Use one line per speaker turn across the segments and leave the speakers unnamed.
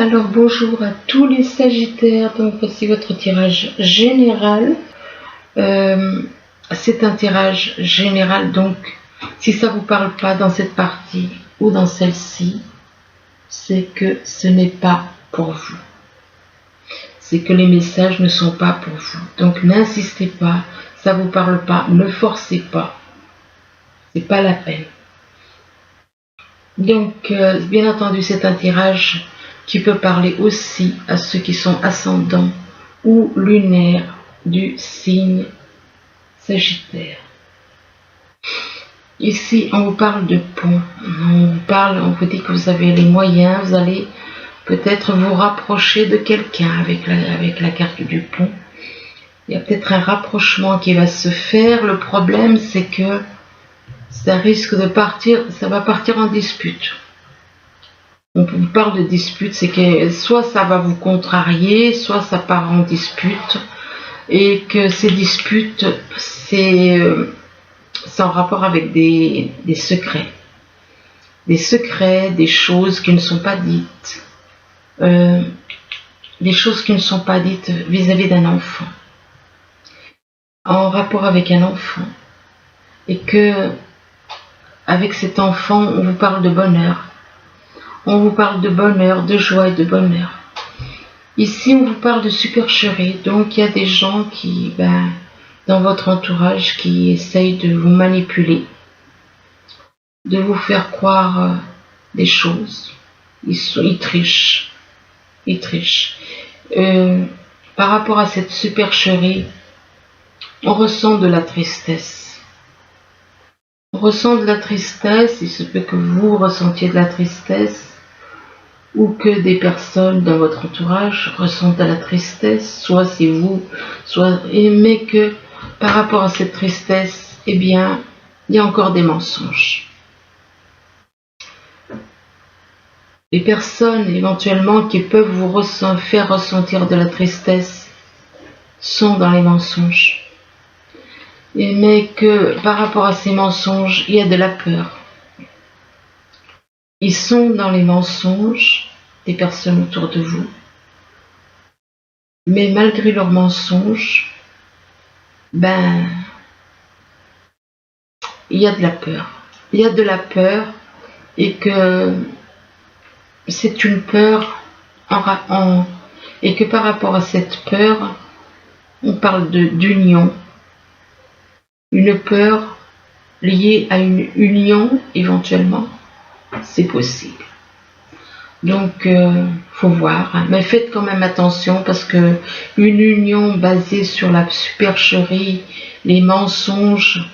Alors bonjour à tous les Sagittaires, donc voici votre tirage général. C'est un tirage général, donc si ça ne vous parle pas dans cette partie ou dans celle-ci, c'est que ce n'est pas pour vous. C'est que les messages ne sont pas pour vous. Donc n'insistez pas, ça ne vous parle pas, ne forcez pas. C'est pas la peine. Donc bien entendu c'est un tirage qui peut parler aussi à ceux qui sont ascendants ou lunaires du signe Sagittaire. Ici, on vous parle de pont. On vous dit que vous avez les moyens, vous allez peut-être vous rapprocher de quelqu'un avec la carte du pont. Il y a peut-être un rapprochement qui va se faire. Le problème, c'est que ça risque de partir, ça va partir en dispute. On vous parle de dispute, c'est que soit ça va vous contrarier, soit ça part en dispute, et que ces disputes, c'est en rapport avec des secrets. Des secrets, des choses qui ne sont pas dites. Des choses qui ne sont pas dites vis-à-vis d'un enfant. En rapport avec un enfant. Et que, avec cet enfant, on vous parle de bonheur. On vous parle de bonheur, de joie et de bonheur. Ici, on vous parle de supercherie. Donc, il y a des gens qui, dans votre entourage, qui essayent de vous manipuler, de vous faire croire des choses. Ils trichent. Ils trichent. Par rapport à cette supercherie, on ressent de la tristesse. On ressent de la tristesse. Il se peut que vous ressentiez de la tristesse, ou que des personnes dans votre entourage ressentent de la tristesse, soit c'est vous, mais que par rapport à cette tristesse, eh bien, il y a encore des mensonges. Les personnes éventuellement qui peuvent vous faire ressentir de la tristesse sont dans les mensonges. Mais que par rapport à ces mensonges, il y a de la peur. Ils sont dans les mensonges des personnes autour de vous. Mais malgré leurs mensonges, il y a de la peur. Il y a de la peur et que c'est une peur et que par rapport à cette peur, on parle d'union. Une peur liée à une union éventuellement. C'est possible. Donc, faut voir. Mais faites quand même attention parce que une union basée sur la supercherie, les mensonges,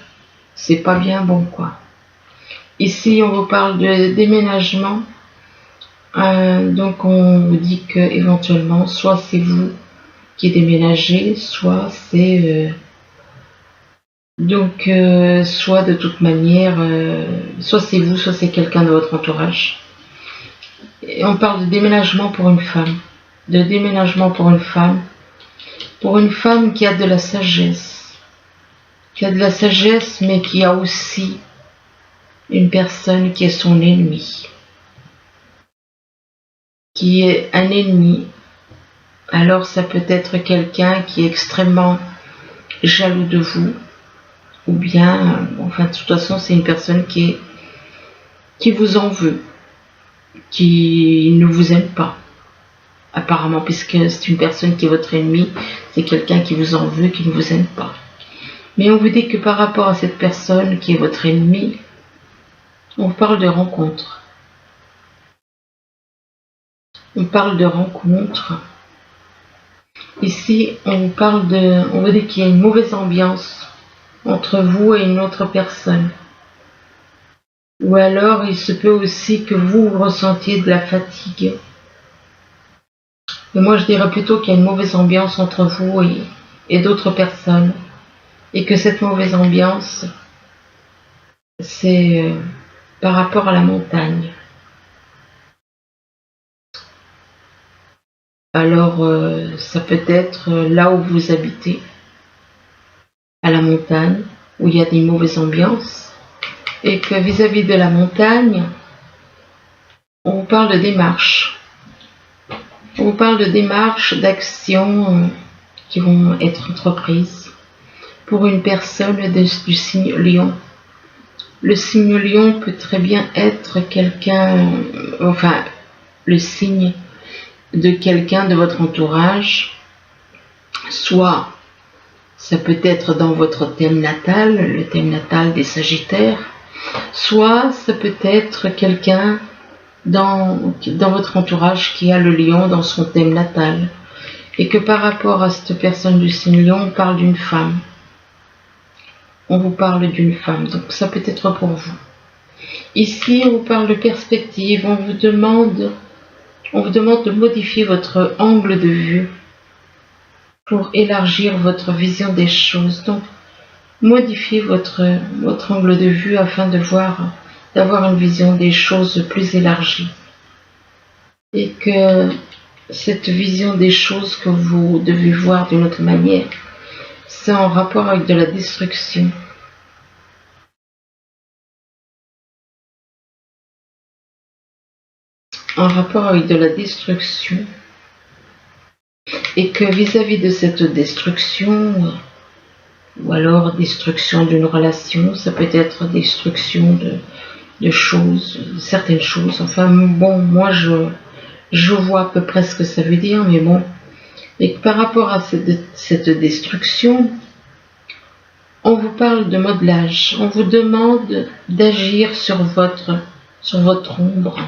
c'est pas bien bon, quoi. Ici, on vous parle de déménagement. Donc, on vous dit que éventuellement, soit c'est vous qui déménagez, soit c'est soit de toute manière, soit c'est vous, soit c'est quelqu'un de votre entourage. Et on parle de déménagement pour une femme. De déménagement pour une femme. Pour une femme qui a de la sagesse. Qui a de la sagesse, mais qui a aussi une personne qui est son ennemi. Qui est un ennemi. Alors ça peut être quelqu'un qui est extrêmement jaloux de vous. Ou bien, de toute façon, c'est une personne qui vous en veut, qui ne vous aime pas, apparemment, puisque c'est une personne qui est votre ennemi, c'est quelqu'un qui vous en veut, qui ne vous aime pas. Mais on vous dit que par rapport à cette personne qui est votre ennemi, on parle de rencontre. On parle de rencontre. Ici, on vous dit qu'il y a une mauvaise ambiance entre vous et une autre personne. Ou alors, il se peut aussi que vous ressentiez de la fatigue. Mais moi, je dirais plutôt qu'il y a une mauvaise ambiance entre vous et d'autres personnes. Et que cette mauvaise ambiance, c'est par rapport à la montagne. Alors, ça peut être là où vous habitez, à la montagne, où il y a des mauvaises ambiances, et que vis-à-vis de la montagne, on vous parle de démarche. vous parle de démarches, d'actions qui vont être entreprises pour une personne du signe Lion. Le signe Lion peut très bien être quelqu'un, enfin, le signe de quelqu'un de votre entourage, soit ça peut être dans votre thème natal, le thème natal des Sagittaires, soit ça peut être quelqu'un dans votre entourage qui a le Lion dans son thème natal, et que par rapport à cette personne du signe Lion, on parle d'une femme. On vous parle d'une femme, donc ça peut être pour vous. Ici, on vous parle de perspective, on vous demande de modifier votre angle de vue pour élargir votre vision des choses. Donc, modifiez votre angle de vue afin d'avoir une vision des choses plus élargie. Et que cette vision des choses que vous devez voir d'une autre manière, c'est en rapport avec de la destruction. En rapport avec de la destruction. Et que vis-à-vis de cette destruction, ou alors destruction d'une relation, ça peut être destruction de choses, certaines choses. Enfin bon, moi je vois à peu près ce que ça veut dire, mais bon. Et que par rapport à cette destruction, on vous parle de modelage. On vous demande d'agir sur votre ombre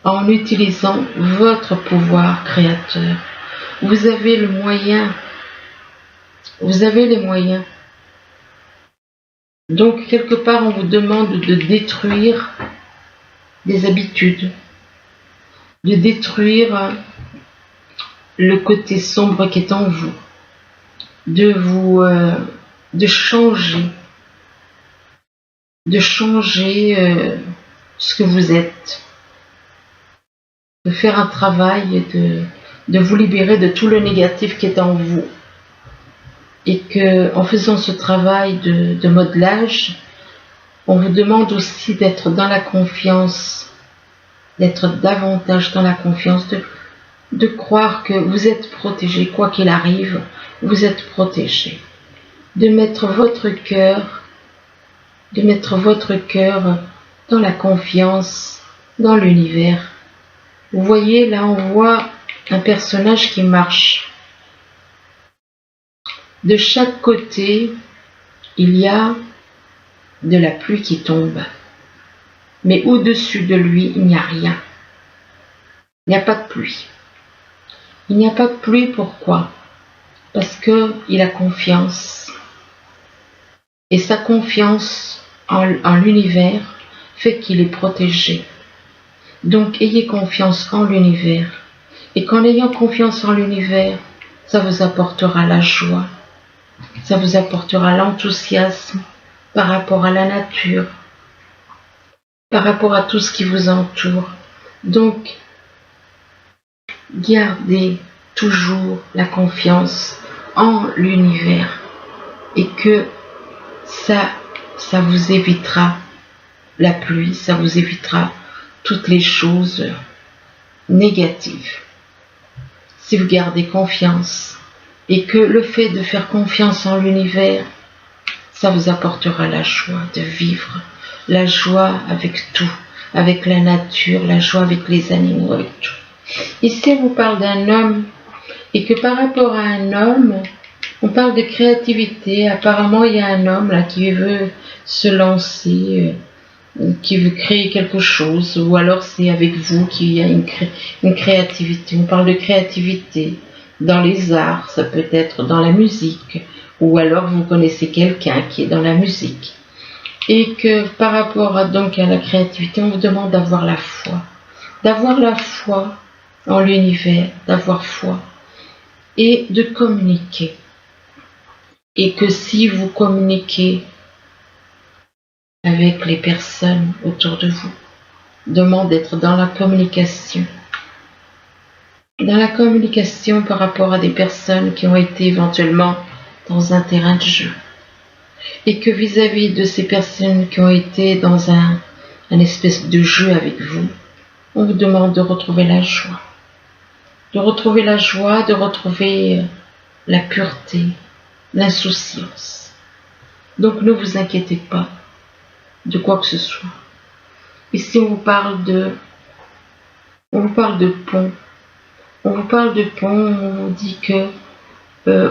en utilisant votre pouvoir créateur. Vous avez le moyen. Vous avez les moyens. Donc, quelque part, on vous demande de détruire des habitudes, de détruire le côté sombre qui est en vous, de changer ce que vous êtes, de faire un travail, de vous libérer de tout le négatif qui est en vous. Et que, en faisant ce travail de modelage, on vous demande aussi d'être dans la confiance, d'être davantage dans la confiance, de croire que vous êtes protégé, quoi qu'il arrive, vous êtes protégé. De mettre votre cœur dans la confiance, dans l'univers. Vous voyez, là on voit un personnage qui marche. De chaque côté, il y a de la pluie qui tombe. Mais au-dessus de lui, il n'y a rien. Il n'y a pas de pluie. Il n'y a pas de pluie, pourquoi? Parce qu'il a confiance. Et sa confiance en l'univers fait qu'il est protégé. Donc, ayez confiance en l'univers. Et qu'en ayant confiance en l'univers, ça vous apportera la joie. Ça vous apportera l'enthousiasme par rapport à la nature, par rapport à tout ce qui vous entoure. Donc, gardez toujours la confiance en l'univers et que ça vous évitera la pluie, ça vous évitera toutes les choses négatives. Si vous gardez confiance et que le fait de faire confiance en l'univers, ça vous apportera la joie de vivre, la joie avec tout, avec la nature, la joie avec les animaux, avec tout. Ici, on vous parle d'un homme et que par rapport à un homme, on parle de créativité. Apparemment, il y a un homme là qui veut se lancer, qui veut créer quelque chose, ou alors c'est avec vous qu'il y a une créativité. On parle de créativité dans les arts, ça peut être dans la musique, ou alors vous connaissez quelqu'un qui est dans la musique. Et que par rapport donc à la créativité, on vous demande d'avoir la foi en l'univers, d'avoir foi et de communiquer. Et que si vous communiquez avec les personnes autour de vous, demande d'être dans la communication. Dans la communication par rapport à des personnes qui ont été éventuellement dans un terrain de jeu. Et que vis-à-vis de ces personnes qui ont été dans un espèce de jeu avec vous, on vous demande de retrouver la joie. de retrouver la joie, de retrouver la pureté, l'insouciance. Donc ne vous inquiétez pas de quoi que ce soit. Ici on vous parle de pont. On vous parle de pont, on vous dit que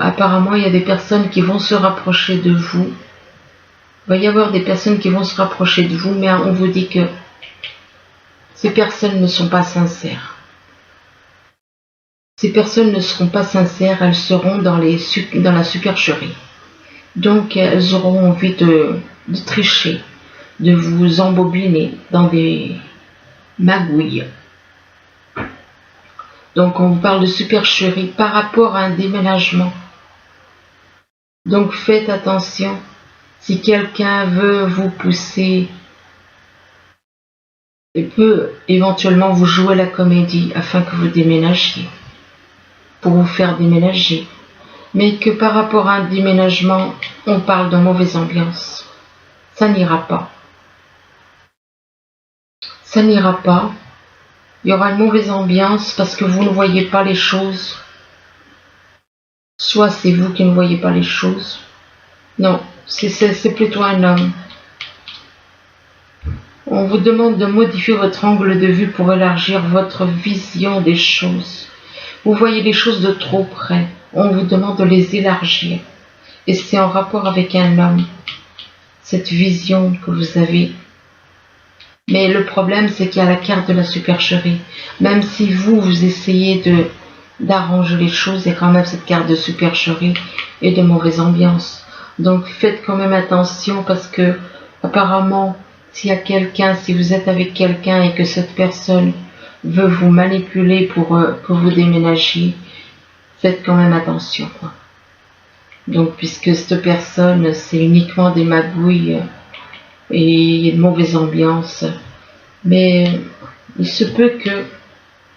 apparemment il y a des personnes qui vont se rapprocher de vous. Il va y avoir des personnes qui vont se rapprocher de vous, mais on vous dit que ces personnes ne sont pas sincères. Ces personnes ne seront pas sincères, elles seront dans la supercherie. Donc elles auront envie de tricher, de vous embobiner dans des magouilles. Donc on vous parle de supercherie par rapport à un déménagement. Donc faites attention, si quelqu'un veut vous pousser et peut éventuellement vous jouer la comédie afin que vous déménagiez, pour vous faire déménager, mais que par rapport à un déménagement, on parle de mauvaise ambiance. Ça n'ira pas. Ça n'ira pas. Il y aura une mauvaise ambiance parce que vous ne voyez pas les choses. Soit c'est vous qui ne voyez pas les choses. Non, c'est plutôt un homme. On vous demande de modifier votre angle de vue pour élargir votre vision des choses. Vous voyez les choses de trop près. On vous demande de les élargir. Et c'est en rapport avec un homme, cette vision que vous avez. Mais le problème, c'est qu'il y a la carte de la supercherie. Même si vous essayez d'arranger les choses, il y a quand même cette carte de supercherie et de mauvaise ambiance. Donc faites quand même attention parce que apparemment, s'il y a quelqu'un, si vous êtes avec quelqu'un et que cette personne veut vous manipuler pour que vous déménagiez, faites quand même attention, quoi. Donc puisque cette personne, c'est uniquement des magouilles et une mauvaise ambiance, mais il se peut que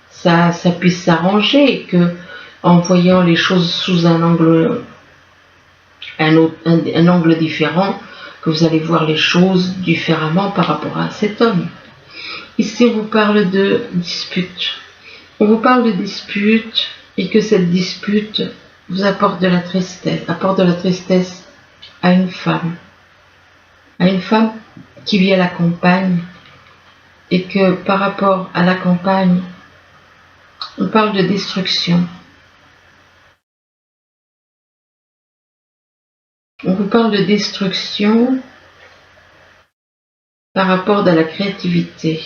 ça puisse s'arranger et que en voyant les choses sous un angle différent, que vous allez voir les choses différemment par rapport à cet homme. Ici on vous parle de dispute. On vous parle de dispute et que cette dispute vous apporte de la tristesse à une femme qui vit à la campagne, et que par rapport à la campagne, on parle de destruction. On vous parle de destruction par rapport à la créativité.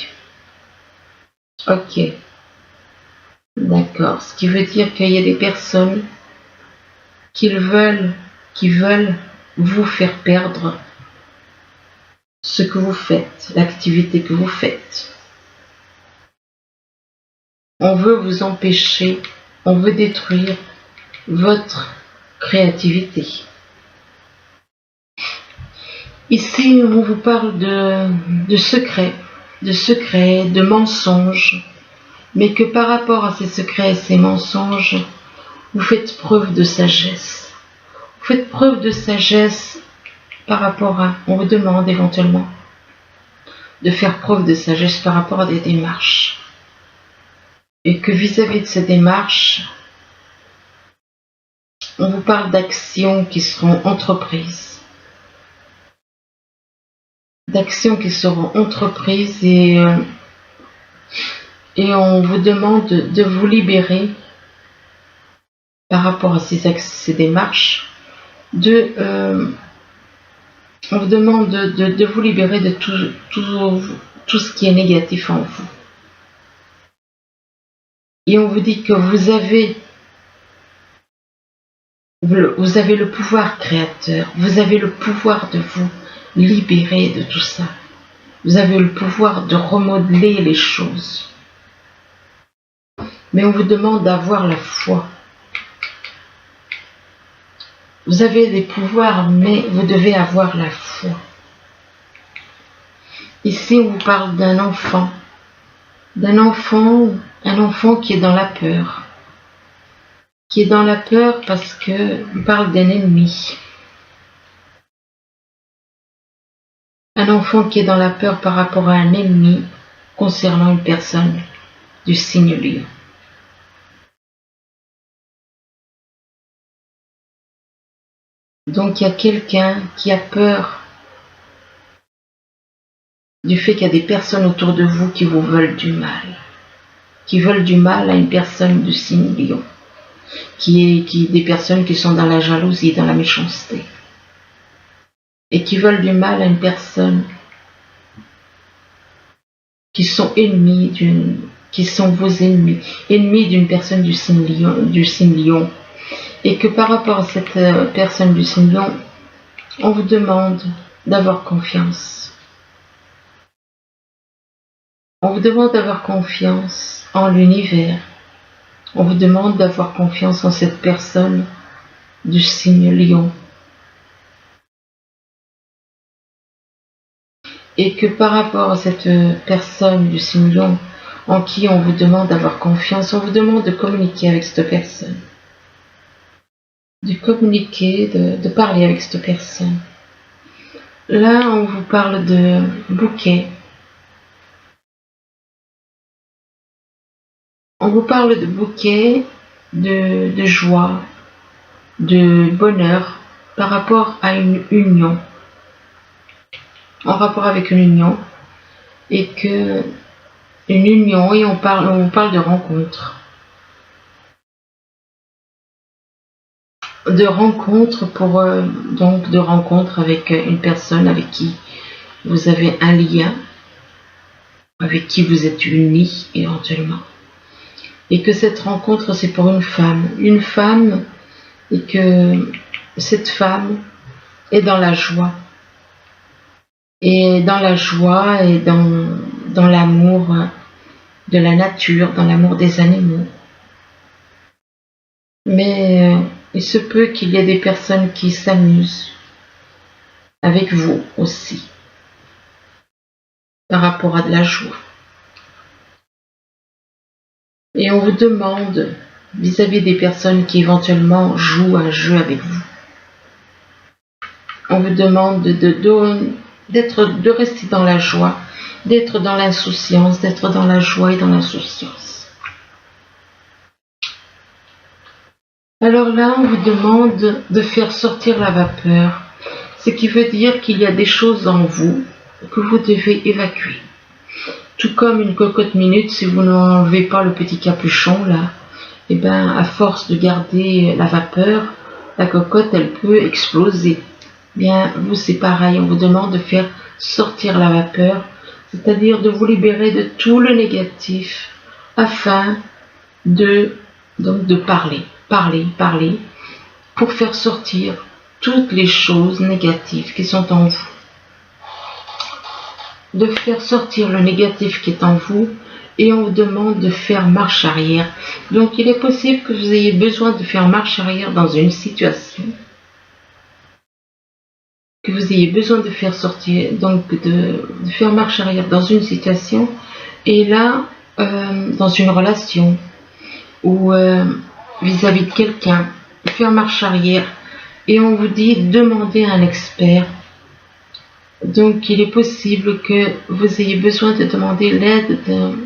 Ok. D'accord. Ce qui veut dire qu'il y a des personnes qui veulent vous faire perdre ce que vous faites, l'activité que vous faites. On veut vous empêcher, on veut détruire votre créativité. Ici, on vous parle de secrets, de mensonges, mais que par rapport à ces secrets et ces mensonges, vous faites preuve de sagesse. Vous faites preuve de sagesse par rapport à, on vous demande éventuellement de faire preuve de sagesse par rapport à des démarches. Et que vis-à-vis de ces démarches, on vous parle d'actions qui seront entreprises. D'actions qui seront entreprises et on vous demande de vous libérer par rapport à ces démarches. On vous demande de vous libérer de tout ce qui est négatif en vous. Et on vous dit que vous avez le pouvoir créateur, vous avez le pouvoir de vous libérer de tout ça. Vous avez le pouvoir de remodeler les choses. Mais on vous demande d'avoir la foi. Vous avez des pouvoirs, mais vous devez avoir la foi. Ici, on vous parle d'un enfant. Un enfant qui est dans la peur. Qui est dans la peur parce qu'on parle d'un ennemi. Un enfant qui est dans la peur par rapport à un ennemi concernant une personne du signe lion. Donc il y a quelqu'un qui a peur du fait qu'il y a des personnes autour de vous qui vous veulent du mal. Qui veulent du mal à une personne du signe Lion. Des personnes qui sont dans la jalousie, dans la méchanceté. Et qui veulent du mal à une personne qui sont qui sont vos ennemis d'une personne du signe Lion, et que par rapport à cette personne du signe Lion, on vous demande d'avoir confiance. On vous demande d'avoir confiance en l'univers. On vous demande d'avoir confiance en cette personne du signe Lion. Et que par rapport à cette personne du signe Lion en qui on vous demande d'avoir confiance, on vous demande de communiquer avec cette personne. De communiquer, de parler avec cette personne. Là, on vous parle de bouquet. On vous parle de bouquet, de joie, de bonheur par rapport à une union. En rapport avec une union. Et que une union, et on parle de rencontre. De rencontre donc de rencontre avec une personne avec qui vous avez un lien, avec qui vous êtes unis éventuellement. Et que cette rencontre, c'est pour une femme, et que cette femme est dans la joie. Et dans la joie et dans l'amour de la nature, dans l'amour des animaux. Mais il se peut qu'il y ait des personnes qui s'amusent avec vous aussi, par rapport à de la joie. Et on vous demande, vis-à-vis des personnes qui éventuellement jouent un jeu avec vous, on vous demande de rester dans la joie, d'être dans l'insouciance, d'être dans la joie et dans l'insouciance. Alors là, on vous demande de faire sortir la vapeur, ce qui veut dire qu'il y a des choses en vous que vous devez évacuer. Tout comme une cocotte minute, si vous n'enlevez pas le petit capuchon là, et bien à force de garder la vapeur, la cocotte elle peut exploser. Bien vous c'est pareil, on vous demande de faire sortir la vapeur, c'est-à-dire de vous libérer de tout le négatif, afin de parler, pour faire sortir toutes les choses négatives qui sont en vous. De faire sortir le négatif qui est en vous, et on vous demande de faire marche arrière. Donc il est possible que vous ayez besoin de faire marche arrière dans une situation, que vous ayez besoin de faire sortir, donc de faire marche arrière dans une situation, et là, dans une relation, ou vis-à-vis de quelqu'un, faire marche arrière, et on vous dit demandez à un expert. Donc il est possible que vous ayez besoin de demander l'aide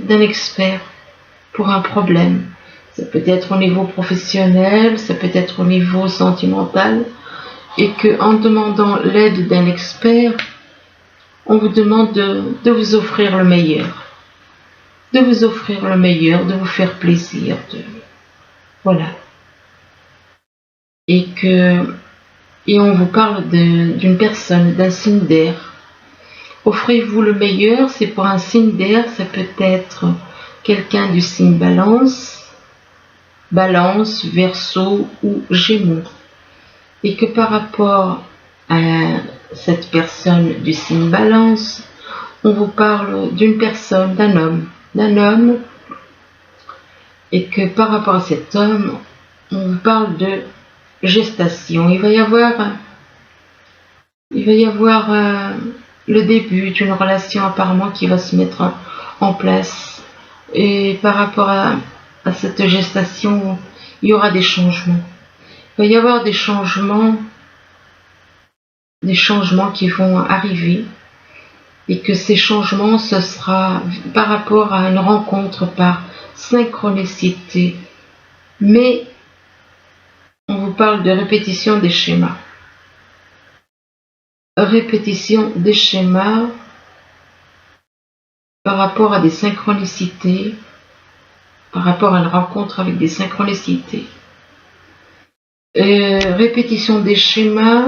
d'un expert pour un problème. Ça peut être au niveau professionnel, ça peut être au niveau sentimental, et que en demandant l'aide d'un expert, on vous demande de vous offrir le meilleur. De vous offrir le meilleur, de vous faire plaisir. Voilà. Et on vous parle d'une personne, d'un signe d'air. Offrez-vous le meilleur, c'est pour un signe d'air, ça peut être quelqu'un du signe Balance, Verseau ou Gémeaux. Et que par rapport à cette personne du signe Balance, on vous parle d'une personne, d'un homme, et que par rapport à cet homme, on vous parle de gestation. Il va y avoir le début d'une relation apparemment qui va se mettre en place. Et par rapport à cette gestation, il y aura des changements. Il va y avoir des changements qui vont arriver. Et que ces changements, ce sera par rapport à une rencontre par synchronicité. Mais on vous parle de répétition des schémas. répétition des schémas par rapport à des synchronicités, par rapport à une rencontre avec des synchronicités. Répétition des schémas,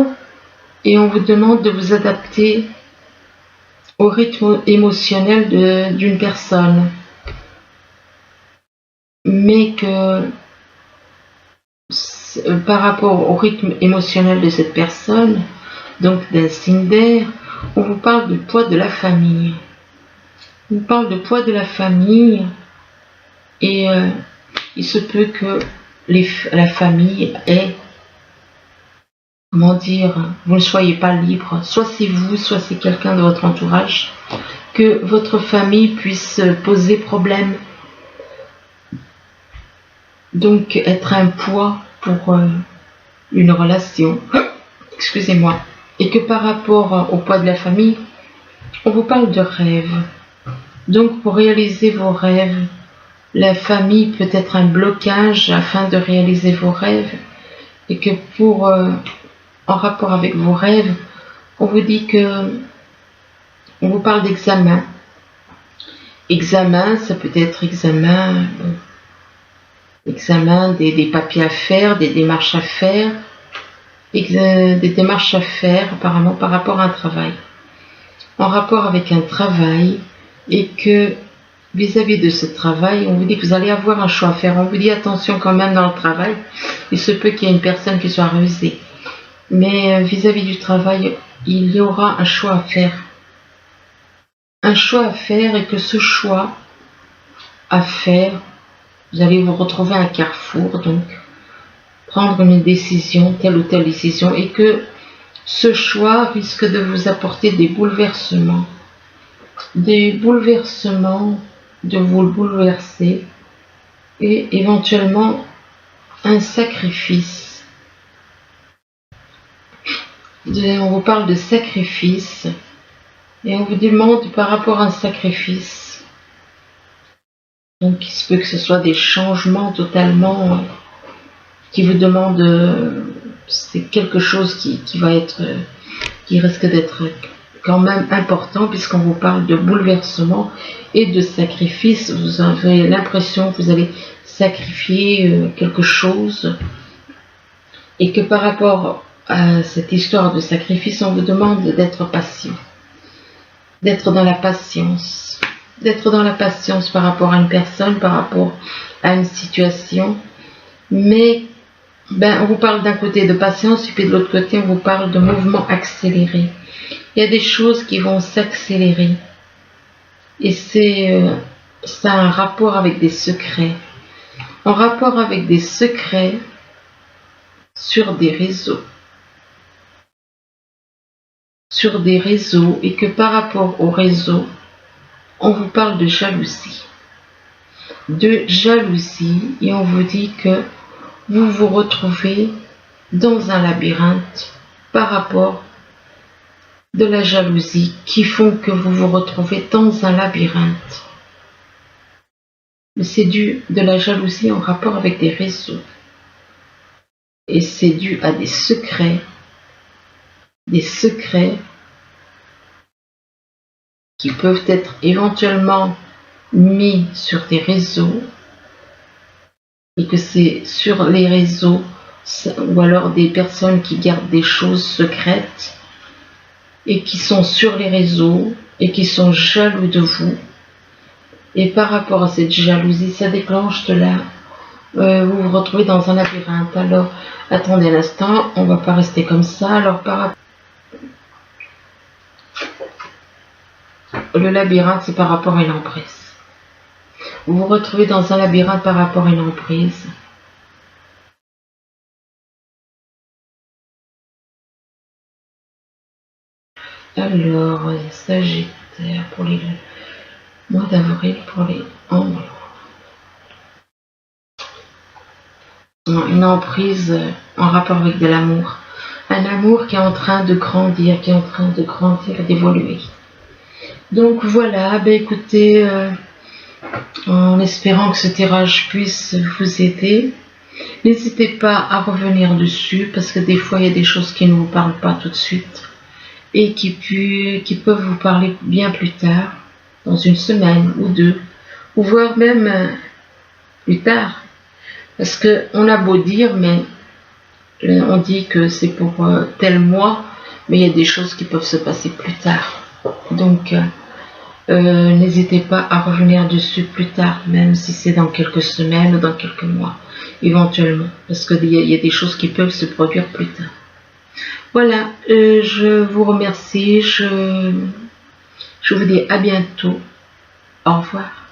et on vous demande de vous adapter au rythme émotionnel d'une personne. Mais que par rapport au rythme émotionnel de cette personne, donc d'un signe d'air, on vous parle du poids de la famille. On vous parle du poids de la famille, et il se peut que la famille ait, comment dire, vous ne soyez pas libre, soit c'est vous, soit c'est quelqu'un de votre entourage, que votre famille puisse poser problème, donc être un poids pour une relation, excusez-moi, et que par rapport au poids de la famille, on vous parle de rêves. Donc pour réaliser vos rêves, la famille peut être un blocage afin de réaliser vos rêves, et que pour en rapport avec vos rêves, on vous dit que on vous parle d'examen. Examen, ça peut être examen des papiers à faire, des démarches à faire, des démarches à faire apparemment par rapport à un travail. En rapport avec un travail, et que vis-à-vis de ce travail, on vous dit que vous allez avoir un choix à faire. On vous dit attention quand même dans le travail, il se peut qu'il y ait une personne qui soit rusée. Mais vis-à-vis du travail, il y aura un choix à faire. Un choix à faire, et que ce choix à faire, vous allez vous retrouver à un carrefour, donc prendre une décision, telle ou telle décision, et que ce choix risque de vous apporter des bouleversements. Des bouleversements, de vous le bouleverser, et éventuellement un sacrifice. On vous parle de sacrifice, et on vous demande par rapport à un sacrifice. Donc il se peut que ce soit des changements totalement qui vous demandent, c'est quelque chose qui va être, qui risque d'être quand même important, puisqu'on vous parle de bouleversement et de sacrifice. Vous avez l'impression que vous allez sacrifier quelque chose, et que par rapport à cette histoire de sacrifice, on vous demande d'être patient, d'être dans la patience, par rapport à une personne, par rapport à une situation. Mais on vous parle d'un côté de patience, et puis de l'autre côté on vous parle de mouvement accéléré. Il y a des choses qui vont s'accélérer, et ça a un rapport avec des secrets, en rapport avec des secrets sur des réseaux, et que par rapport aux réseaux, on vous parle de jalousie, et on vous dit que vous vous retrouvez dans un labyrinthe par rapport de la jalousie, qui font que vous vous retrouvez dans un labyrinthe. Mais c'est dû de la jalousie en rapport avec des réseaux, et c'est dû à des secrets qui peuvent être éventuellement mis sur des réseaux, et que c'est sur les réseaux, ou alors des personnes qui gardent des choses secrètes, et qui sont sur les réseaux, et qui sont jaloux de vous. Et par rapport à cette jalousie, ça déclenche de là, vous vous retrouvez dans un labyrinthe. Alors, attendez un instant, on va pas rester comme ça. Alors, le labyrinthe, c'est par rapport à une emprise. Vous vous retrouvez dans un labyrinthe par rapport à une emprise. Alors, Sagittaire, pour les mois d'avril, pour les une emprise en rapport avec de l'amour. Un amour qui est en train de grandir, et d'évoluer. Donc voilà, écoutez, en espérant que ce tirage puisse vous aider, n'hésitez pas à revenir dessus, parce que des fois il y a des choses qui ne vous parlent pas tout de suite. et qui peuvent vous parler bien plus tard, dans une semaine ou deux, ou voire même plus tard. Parce qu'on a beau dire, mais on dit que c'est pour tel mois, mais il y a des choses qui peuvent se passer plus tard. Donc, n'hésitez pas à revenir dessus plus tard, même si c'est dans quelques semaines ou dans quelques mois, éventuellement. Parce qu'il y a des choses qui peuvent se produire plus tard. Voilà, je vous remercie, je vous dis à bientôt. Au revoir.